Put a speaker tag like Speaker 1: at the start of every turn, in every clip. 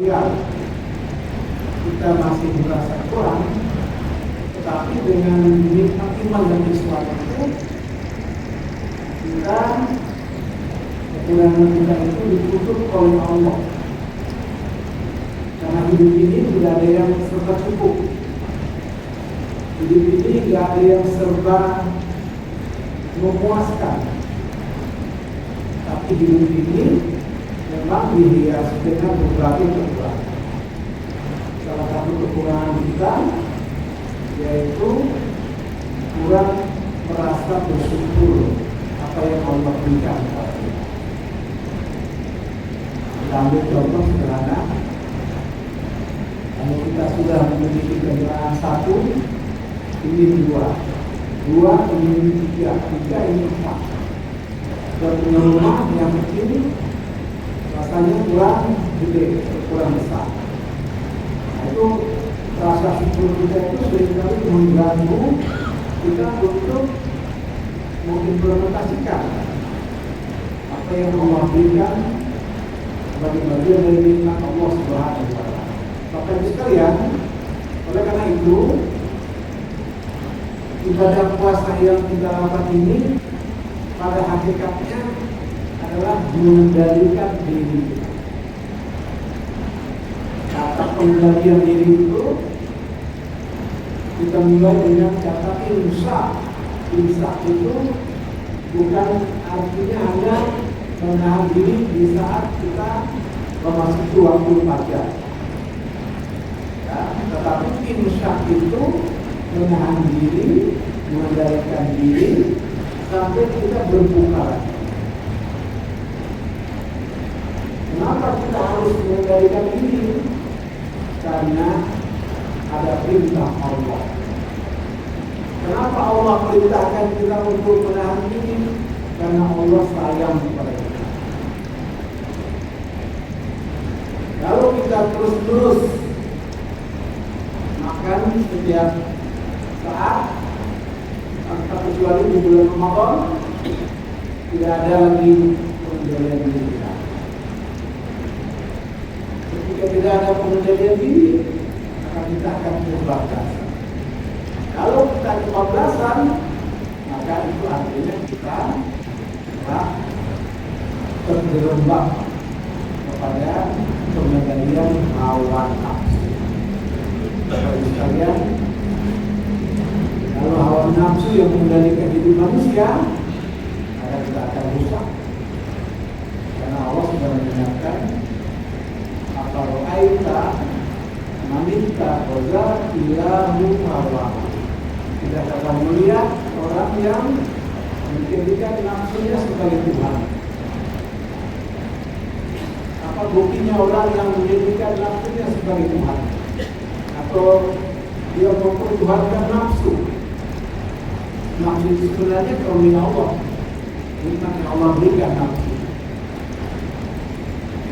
Speaker 1: Ya, kita masih merasa kurang, tetapi dengan nikmat iman dan Islam itu kita kekurangan kita itu ditutup oleh Allah. Karena hidup ini tidak ada yang serba cukup. Hidup ini tidak ada yang serba memuaskan. Tapi hidup ini memang dihiasi dengan berbagai kekurangan. Salah satu kekurangan kita yaitu kurang merasa bersyukur apa yang Allah berikan kepada kita. Kita ambil contoh sederhana. Kalau kita sudah memiliki kendaraan satu, ini dua, ini tiga ini empat. Dan punya rumah yang kecil rasanya kurang gede, kurang besar. Nah, itu rasa syukur kita itu seringkali mengganggu kita untuk mengimplementasikan apa yang Allah berikan sebagai bagian dari nikmat Allah Subhanahu wa Ta'ala. Bapak Ibu sekalian, oleh karena itu ibadah puasa yang kita lakukan ini pada hakikatnya adalah mengendalikan diri kita. Kata pengendalian diri itu kita mulai dengan kata imsak. Imsak itu bukan artinya hanya menahan diri di saat kita memasuki waktu fajar. Ya, tetapi imsak itu menahan diri, mengendalikan diri sampai kita berbuka. Kenapa kita harus mengendalikan diri? Karena ada perintah Allah. Kenapa Allah perintahkan kita untuk menahan diri? Karena Allah sayang kepada kita. Kalau kita terus-terus makan setiap saat tanpa kecuali di bulan Ramadan, tidak ada lagi pengendalian diri kita. Ketika tidak ada pengendalian diri, maka kita akan kebablasan. Kalau kita kebablasan, maka itu artinya kita telah terjerembab kepada pengendalian hawa nafsu. Bapak Ibu sekalian, kalau hawa nafsu yang mengendalikan hidup manusia, maka kita akan rusak. Karena Allah sudah mengingatkan, "Afara'aita man ittakhadha ilahahu hawahu." Tidak akan melihat orang yang menjadikan nafsunya sebagai Tuhan. Apa buktinya orang yang menjadikan nafsunya sebagai Tuhan? Atau dia mempertuhankan nafsu? Nafsu itu sebenarnya karunia Allah. Nikmat yang Allah berikan nafsu.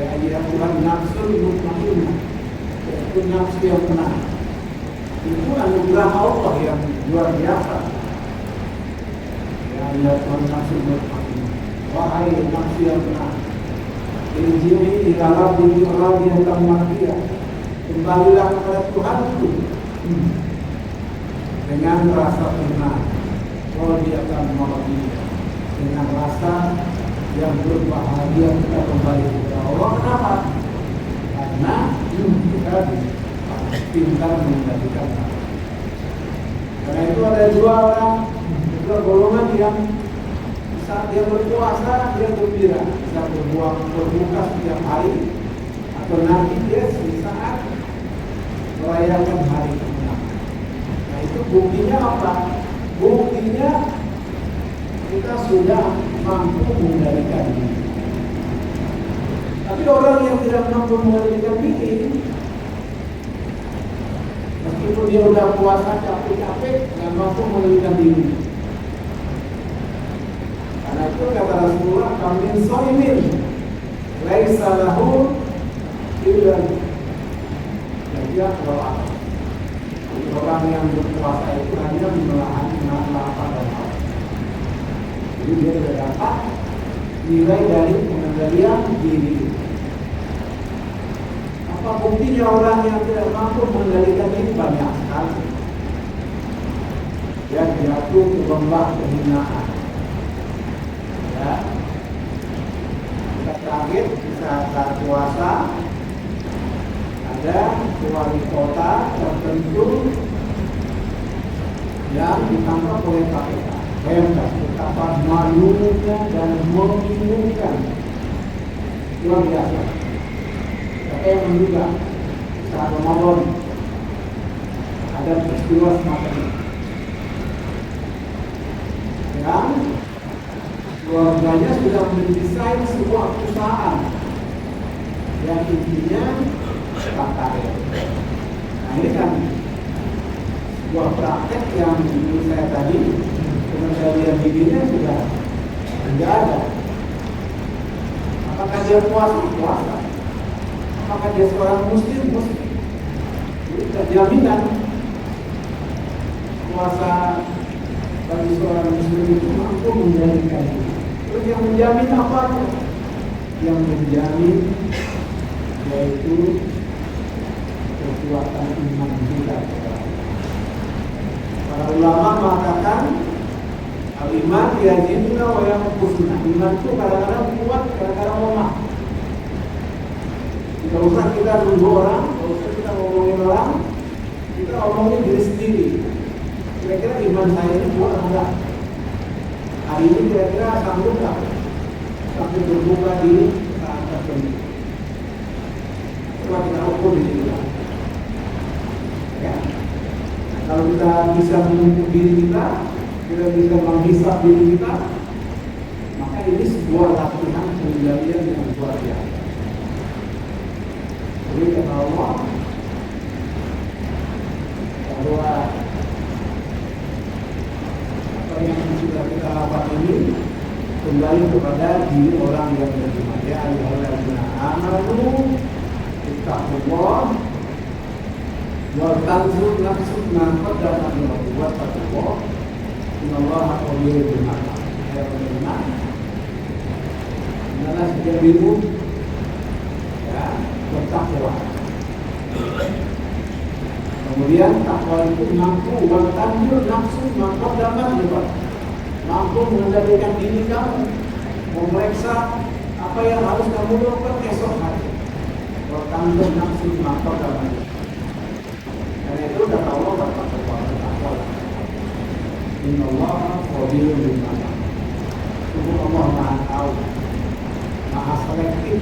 Speaker 1: Ya Tuhan nafsu mutmainnah. Itu nafsu yang tenang. Itu anugerah Allah yang luar biasa. Ya Tuhan nafsu mutmainnah. Wahai nafsu yang tenang, irji'i ila rabbiki radiyatan mardiyah. Kembalilah kepada Tuhanku dengan rasa tenang. Radiyatan mardiyah. Dengan rasa yang berbahagia kita kembali kepada Allah. Kenapa? Karena kita pintar mengendalikan. Karena itu ada dua golongan yang saat dia berpuasa dia gembira, bisa berbuka setiap hari, atau nanti dia di saat merayakan hari kemenangan. Nah itu buktinya apa? Buktinya kita sudah mampu mengendalikan diri. Tapi orang yang tidak mampu mengendalikan diri, meskipun dia udah puasa capek-capek, nggak mampu mengendalikan diri. Karena itu kata Rasulullah, "Kamin shaimin laisa lahu illa al-jahwa." Orang yang berpuasa itu hanya menahan lapar dan haus. Jadi dia tidak dapat nilai dari pengendalian diri. Apa buktinya orang yang tidak mampu mengendalikan ini? Banyak sekali yang jatuh ke lembah kehinaan. Ya, kita kaget di saat puasa ada wali kota tertentu yang ditangkap oleh KPK. Bayangkan betapa malunya dan membingungkan, luar biasa. Siapa yang menduga saat Ramadan ada peristiwa semacam ini? Yang keluarganya sudah mendesain sebuah perusahaan yang intinya KKR. Nah ini kan sebuah praktek yang menurut saya tadi pengendalian dirinya sudah tidak ada. Apakah dia puasa? Puasa. Apakah dia seorang muslim? Muslim. Jadi tidak jaminan puasa bagi seorang muslim itu mampu menjadikan itu. Terus yang menjamin apa? Yang menjamin yaitu kekuatan iman kita. Para ulama mengatakan al-iman yaziduna wa yanqusuna. Iman itu kadang-kadang kuat, kadang-kadang lemah. Tidak usah kita nunggu orang, tidak usah kita ngomongin orang, kita omongin diri sendiri. Kira-kira iman saya ini kuat atau enggak? Hari ini kira-kira sanggup enggak sampai berbuka di saat tertentu? Coba kita ukur di sini. Ya. Kalau kita bisa mengukur diri kita bisa menghisap diri kita, maka ini sebuah latihan pengendalian yang luar biasa. Jadi kata Allah bahwa apa yang sudah kita lakukan ini kembali kepada diri orang yang beriman. Ya ayyuhalladzina amanu ittaqullah wa tanzur nafsun ma qaddamat lighad wa taqullah innallaha khabirun bima ta'malun. Ya beriman, hendaklah sejauh ya bertakwa. Kemudian takwa itu mampu bertanjur nafsu maka dapat juga mampu mengendalikan diri kamu, memeriksa apa yang harus kamu lakukan esok hari. Bertanjur nafsu maka dapat. Karena itu kata Allah bertakwa. Innallaha khabirun bima ta'malun. Allah Maha tahu, Maha selektif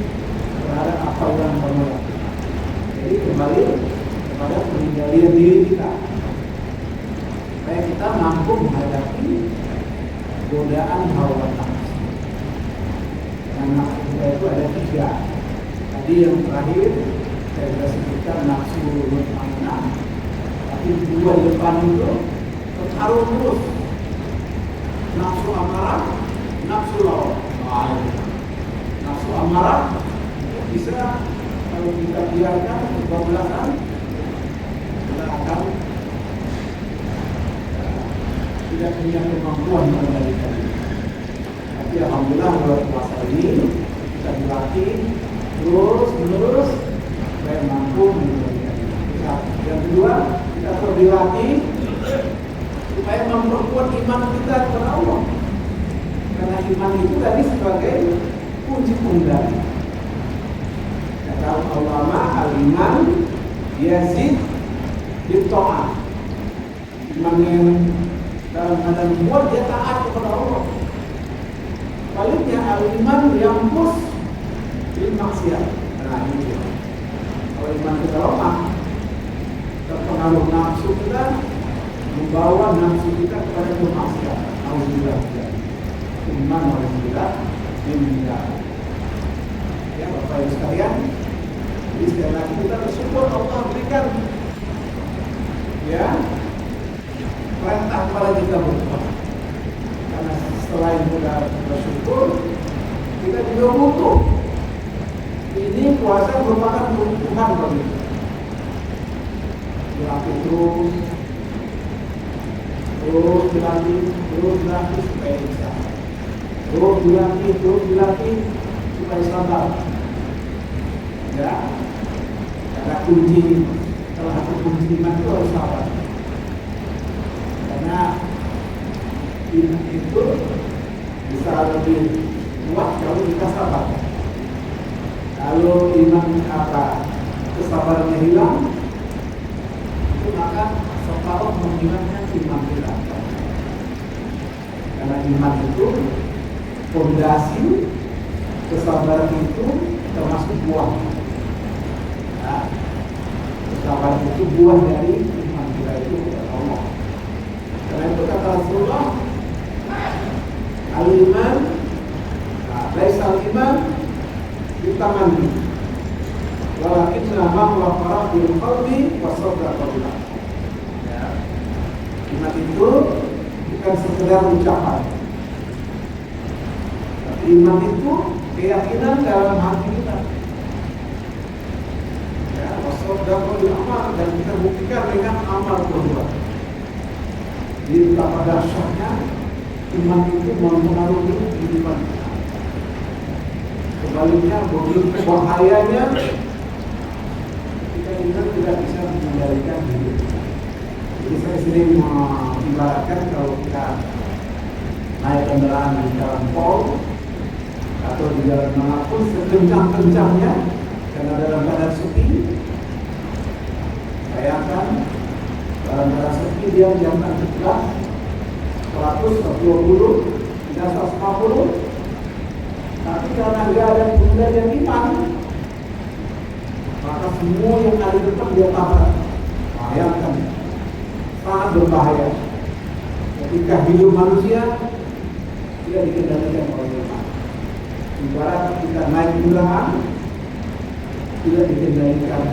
Speaker 1: terhadap apa yang kamu lakukan. Jadi kembali kepada pengendalian diri kita supaya kita mampu menghadapi godaan hawa nafsu. Dan nafsu kita itu ada 3. Tadi yang terakhir saya sudah sebutkan nafsu mutmainnah, tapi 2 depan itu tertaruh terus. Nafsu amarah, nafsu lawan. Nafsu amarah bisa kalau kita biarkan kebablasan, kita akan tidak punya kemampuan mengendalikan. Tapi alhamdulillah lewat puasa ini kita dilatih terus menerus supaya mampu mengendalikan. Yang kedua, kita perlu dilatih supaya memperkuat iman kita kepada Allah. Karena iman itu tadi sebagai kunci pengendali. Kata ulama, al-iman yazid bi-ta'ah. Iman yang dalam keadaan buat dia taat kepada Allah. Baliknya al-iman yanqus bil maksiat. Nah ini dia. Kalau iman kita lemah, terpengaruh nafsu kita, membawa nafsu kita kepada kemaksiatan. Alhamdulillah. Iman alhamdulillah dimiliki. Ya Bapak Ibu sekalian, jadi sekali lagi kita bersyukur Allah berikan ya perintah kepada kita berpuasa. Karena selain kita bersyukur, kita juga butuh. Ini puasa merupakan kebutuhan bagi kita. Dilatih terus dilatih supaya bisa. Terus dilatih supaya sabar. Ya. Ada kunci, salah satu kunci iman itu harus sabar. Karena iman itu bisa lebih kuat kalau kita sabar. Kalau iman kesabarannya hilang, itu maka separuh menghilangkan iman kita. Karena iman itu fondasi, kesabaran itu termasuk buah. Nah, kesabaran itu buah dari iman kita itu kepada Allah. Karena itu kata Rasulullah, al-iman, laisa al-iman di tangan ini. Walakin nama wafara bil qalbi wa saddaqa billah. Ya. Iman itu bukan sekedar ucapan. Tapi iman itu keyakinan dalam hati kita. Ya, wa saddaqa bil amal, dan kita buktikan dengan amal perbuatan. Jadi betapa dahsyatnya iman itu mempengaruhi kehidupan kita. Sebaliknya, begitu bahayanya kita iman tidak bisa mengendalikan hidup. Jadi saya sering mengibaratkan kalau kita naik kendaraan di jalan tol atau di jalan manapun, sekencang-kencangnya karena dalam keadaan sepi, bayangkan dalam keadaan sepi dia menjalankan 100, 120, tidak 150. Tapi karena nggak ada pengendalian iman, maka semua yang ada di depan dia tabrak. Bayangkan, sangat berbahaya ketika hidup manusia tidak dikendalikan oleh iman. Ibarat kita naik kendaraan tidak dikendalikan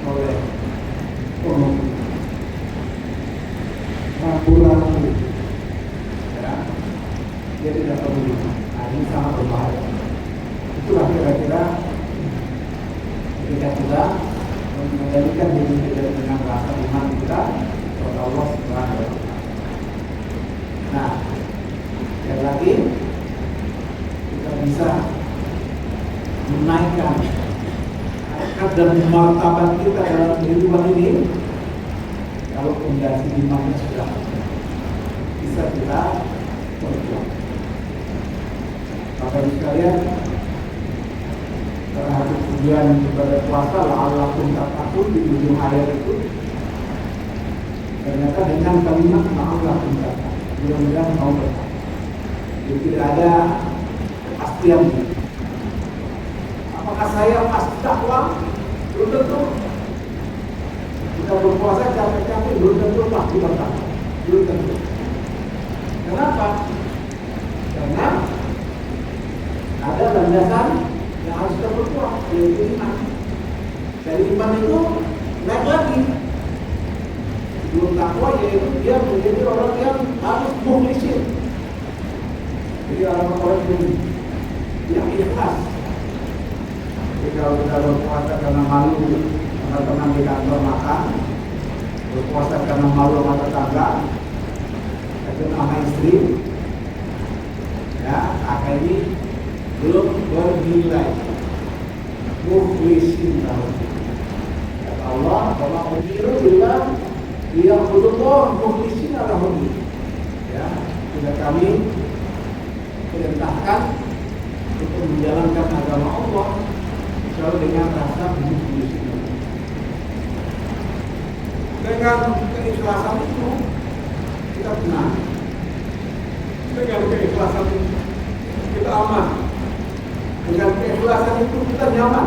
Speaker 1: oleh pengemudi. Rambu-rambu, ya, dia tidak peduli. Nah, ini sangat berbahaya. Itulah kira-kira ketika kita mengendalikan diri kita dengan rasa iman kita kepada Allah Subhanahu wa Ta'ala. Nah, sekali lagi kita bisa menaikkan harkat dan martabat kita dalam kehidupan ini kalau fondasi imannya sudah bisa kita perjuangkan. Bapak-Ibu sekalian, salah satu tujuan ibadah puasa la'allakum tattaqun di ujung ayat itu ternyata dengan kalimat la'allakum tattaqun, mudah-mudahan mau bertakwa. Jadi tidak ada kepastian. Apakah saya pasti takwa? Belum tentu. Kita berpuasa capek-capek belum tentu pasti bertakwa. Belum tentu. Kenapa? Karena ada landasan yang harus kita berbuat, yaitu iman. Dari iman itu naik lagi. Belum takwa, yaitu dia menjadi orang yang harus mukhlisin. Jadi orang-orang yang ikhlas. Jadi kalau kita berpuasa karena malu, karena teman di kantor makan, berpuasa karena malu sama tetangga, itu sama istri, ya, maka ini belum bernilai mukhlisin tahu. Kata Allah, bahwa umiru bilang dia berdoa mukhlisin lahu. Ya, sudah kami perintahkan untuk menjalankan agama Allah selalu dengan rasa mukhlisin. Dengan keikhlasan itu kita tenang. Dengan keikhlasan itu kita aman. Dengan keikhlasan itu kita nyaman.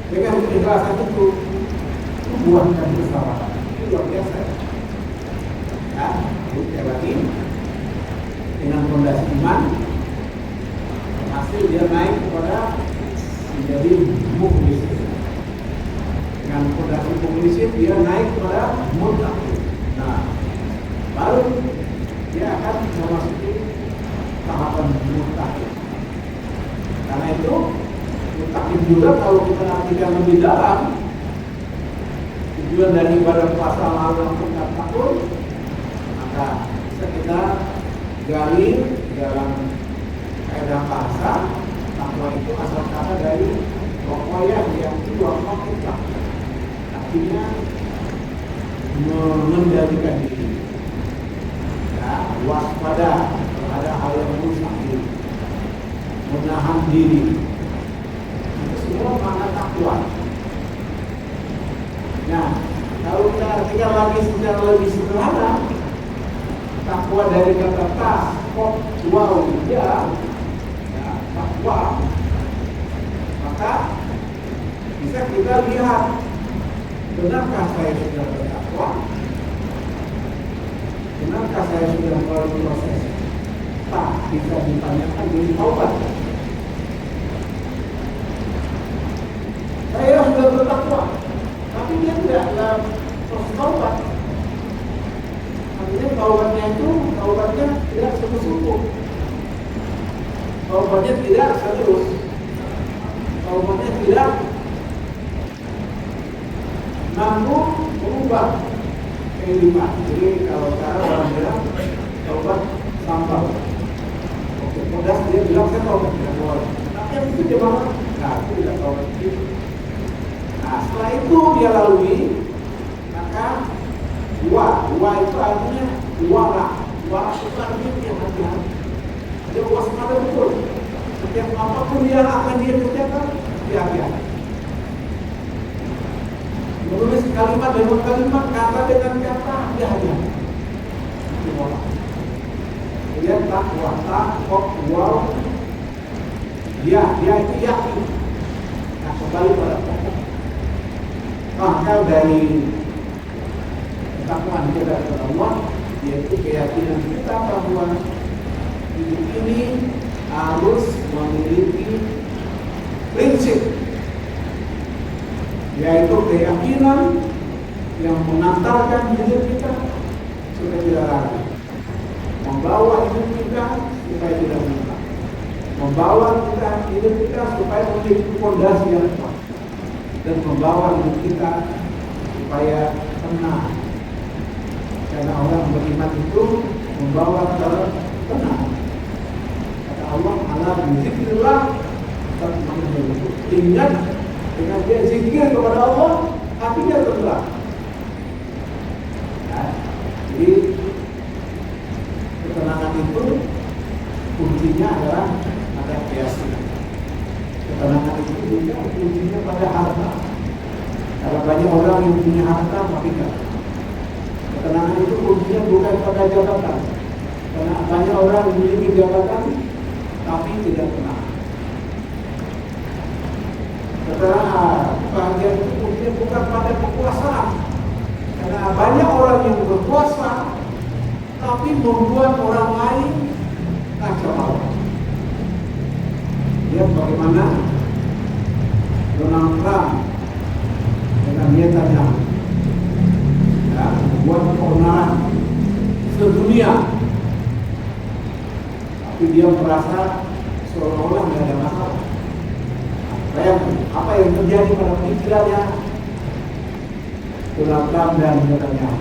Speaker 1: Dengan keikhlasan itu buahkan kesabaran. Itu luar biasa. Ya, sekali lagi dengan fondasi iman, hasil dia naik kepada menjadi mukhlisin. Dengan fondasi mukhlisin dia naik kepada muttaqin. Nah, baru dia akan memasuki tahapan muttaqin. Karena itu muttaqin juga kalau kita artikan lebih dalam, tujuan dari ibadah puasa la'allakum tattaqun, maka bisa kita gali dalam kaidah bahasa. Takwa itu asal kata dari Pokoknya yang kedua kita artinya mengendalikan diri, ya, waspada terhadap hal yang merusak diri, menahan diri. Itu semua makna takwa. Nah, kalau kita lagi secara lebih sederhana, takwa dari kata takwa, ya, takwa, maka bisa kita lihat, benarkah saya sudah bertakwa? Benarkah saya sudah melalui proses? Tak bisa ditanyakan di taubat. Saya sudah bertakwa, tapi dia tidak dalam proses taubat. Artinya taubatnya tidak sungguh-sungguh. Taubatnya tidak serius. Taubatnya tidak mampu mengubah kehidupan. Jadi kalau cara orang bilang taubat sampah. Oke, pedas dia bilang saya taubat tidak boleh. Tapi yang itu dia malah, nah itu tidak taubat itu. Nah setelah itu dia lalui, maka dua itu artinya wara itu artinya hati-hati. Dia waspada betul. Setiap apapun dia akan dia kerjakan, dia hati-hati. Menulis kalimat dengan kalimat, kata dengan kata, dia hati-hati. Kemudian takwa, dia itu yakin. Nah kembali pada pokok. Maka dari ketakwaan kita kepada Allah, yaitu keyakinan kita bahwa hidup ini harus memiliki prinsip, yaitu keyakinan yang mengantarkan hidup kita supaya tidak ragu, membawa hidup kita supaya tidak lupa, membawa hidup kita supaya memiliki fondasi yang kuat, dan membawa hidup kita supaya tenang. Karena orang beriman itu membawa tenang. Kata Allah, ala bizikrillah tatma'innul. Ingat, dengan dia zikir kepada Allah, hatinya tenang. Ya, jadi ketenangan itu kuncinya adalah ada keyakinan. Ketenangan itu juga kuncinya pada harta. Kalau banyak orang yang punya harta, tapi tidak. Ketenangan itu kuncinya bukan pada jabatan. Karena banyak orang yang memiliki jabatan, tapi tidak tenang. Ketenangan, bahagia itu kuncinya bukan pada kekuasaan. Karena banyak orang yang berkuasa, tapi membuat orang lain kacau balau. Lihat bagaimana Donald Trump dengan Netanyahu membuat keonaran sedunia, tapi dia merasa seolah-olah tidak ada masalah. Bayangkan apa yang terjadi pada pikirannya Donald Trump dan Netanyahu.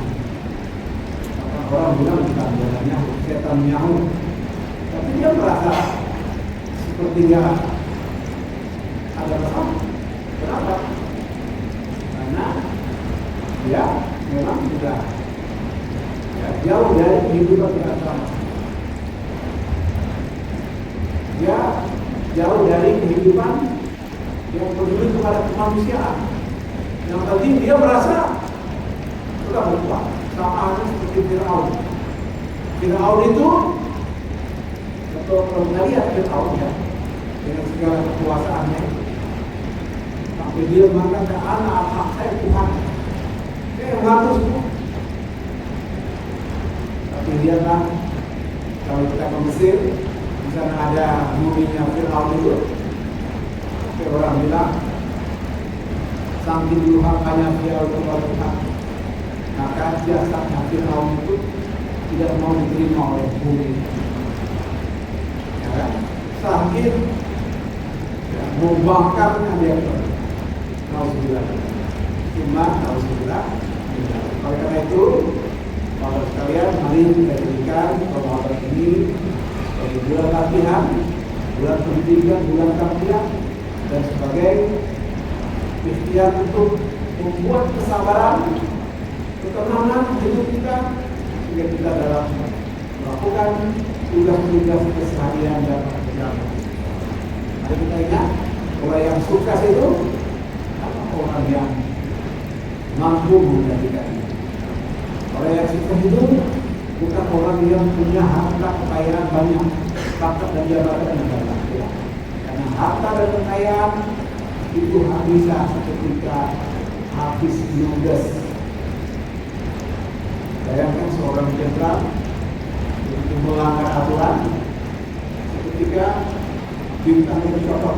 Speaker 1: Orang bilang bukan Netanyahu, tapi dia merasa sepertinya ada masalah. Kenapa? Karena dia memang sudah jauh dari kehidupan yang sama. Dia jauh dari kehidupan yang peduli kepada kemanusiaan. Yang tadi dia merasa sudah berkuat, sama halnya seperti Fir'aun. Fir'aun itu, atau kalau lihat Fir'aun ya, dengan segala kekuasaannya, tapi dia mengatakan anak hak saya Tuhan. Yang ngatur semua. Tapi dia kan, kalau kita ke Mesir, di sana ada muminya Fir'aun itu. Oke, orang bilang, saking durhakanya Fir'aun kepada Tuhan, maka jasadnya Fir'aun itu tidak mau diterima oleh bumi. Ya kan? Saking membakarnya dia Nauzubillah. Cuma Nauzubillah. Oleh karena itu, Bapak sekalian, mari kita jadikan Ramadan ini sebagai bulan latihan, bulan pendidikan, bulan tarbiyah, dan sebagai ikhtiar untuk membuat kesabaran, ketenangan hidup kita sehingga kita dalam melakukan tugas-tugas keseharian dan pekerjaan. Mari kita ingat, orang yang sukses itu orang yang mampu menjadikan. Orang yang sukses itu bukan orang yang punya harta kekayaan banyak, pangkat dan jabatan yang banyak. Ya. Karena harta dan kekayaan itu bisa seketika habis ludes. Bayangkan seorang jenderal begitu melanggar aturan, seketika bintangnya tercopot.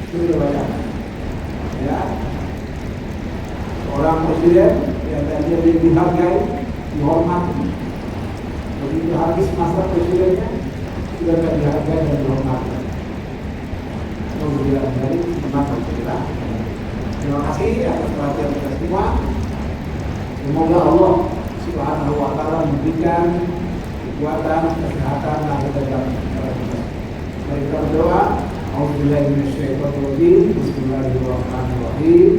Speaker 1: Itu sudah banyak. Ya, seorang presiden yang tadinya dihargai, dihormati, begitu habis masa presidennya sudah tidak dihargai dan dihormati. Kemudian dari mata kita. Terima kasih atas perhatian kita semua. Semoga Allah Subhanahu wa Ta'ala memberikan kekuatan, kesehatan, lahir dan batin kepada kita. Mari kita berdoa. A'udzubillahi minasyaitonir rajim. Bismillahirrahmanirrahim.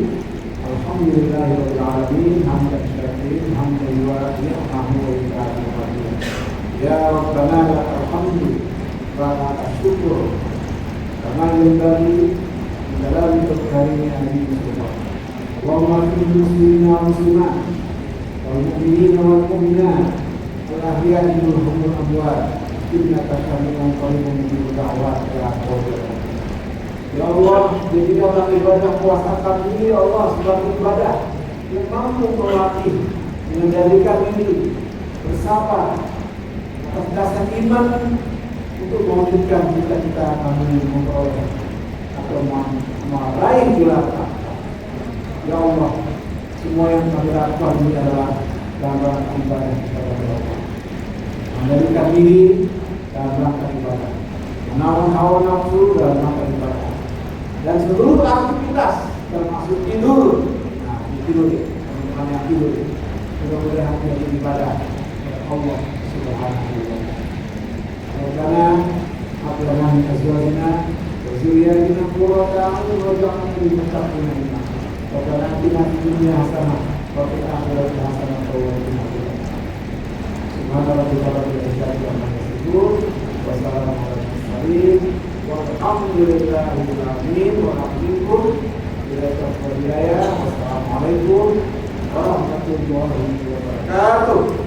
Speaker 1: Alhamdulillahirabbil alamin. Hamdan syakirin, hamdan yuwafi ni'amahu wa yukafi. Ya Rabbana lakal hamdu wa lakal syukur. Kama yanbaghi li jalali karimi wajhika. Allahumma ighfir lil muslimina wal muslimat wal mu'minina wal mu'minat wal ahya'i minhum wal amwat. Innaka sami'un qaribun mujibud da'wat ya Allah. Ya Allah, jadikanlah ibadah puasa kami, ya Allah, sebagai ibadah yang mampu melatih, menjadikan ini bersabar atas dasar iman untuk mewujudkan cita-cita kami memperoleh atau meraih gelar. Ya Allah, semua yang kami lakukan ini adalah dalam ibadah kepada Allah. Menjadikan diri dalam rangka ibadah, menawan hawa nafsu dalam rangka ibadah, dan seluruh aktivitas termasuk tidur. Nah, tidur ya, teman-teman yang tidur. Mudah-mudahan menjadi ibadah kepada Allah Subhanahu wa Ta'ala. Karena apabila kita azwajina wa dzurriyyatina qurrata a'yun waj'alna lil muttaqina imama. Rabbana atina fid dunya hasanah wa fil akhirati hasanah wa qina adzabannar. Subhanallahi rabbil izzati amma yasifun wa salamun alal mursalin walhamdulillahi rabbil alamin wa a'udzu billahi. Wassalamualaikum warahmatullahi wabarakatuh.